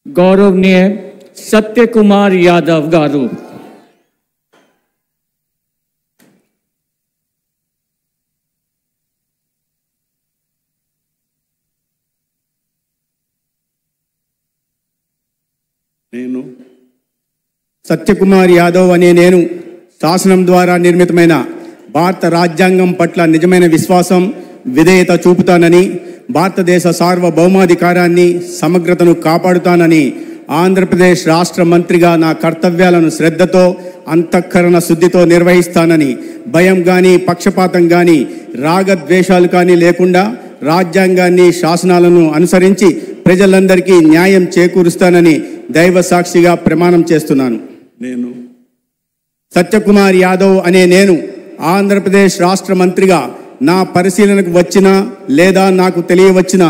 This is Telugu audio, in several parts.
गौरवनीय सत्य कुमार यादव गारू। సత్యకుమార్ యాదవ్ అనే నేను శాసనం ద్వారా నిర్మితమైన భారత రాజ్యాంగం పట్ల నిజమైన విశ్వాసం విధేయత చూపుతానని, భారతదేశ సార్వభౌమాధికారాన్ని సమగ్రతను కాపాడుతానని, ఆంధ్రప్రదేశ్ రాష్ట్ర మంత్రిగా నా కర్తవ్యాలను శ్రద్ధతో అంతఃకరణ శుద్ధితో నిర్వహిస్తానని, భయం కానీ పక్షపాతం కానీ రాగద్వేషాలు కానీ లేకుండా రాజ్యాంగాన్ని శాసనాలను అనుసరించి ప్రజలందరికీ న్యాయం చేకూరుస్తానని దైవ సాక్షిగా ప్రమాణం చేస్తున్నాను. నేను సత్యకుమార్ యాదవ్ అనే నేను ఆంధ్రప్రదేశ్ రాష్ట్ర మంత్రిగా నా పరిశీలనకు వచ్చిన లేదా నాకు తెలియవచ్చిన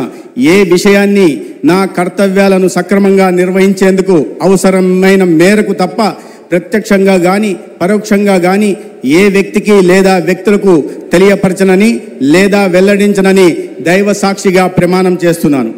ఏ విషయాన్ని నా కర్తవ్యాలను సక్రమంగా నిర్వహించేందుకు అవసరమైన మేరకు తప్ప ప్రత్యక్షంగా కానీ పరోక్షంగా కానీ ఏ వ్యక్తికి లేదా వ్యక్తులకు తెలియపరచనని లేదా వెల్లడించనని దైవ సాక్షిగా ప్రమాణం చేస్తున్నాను.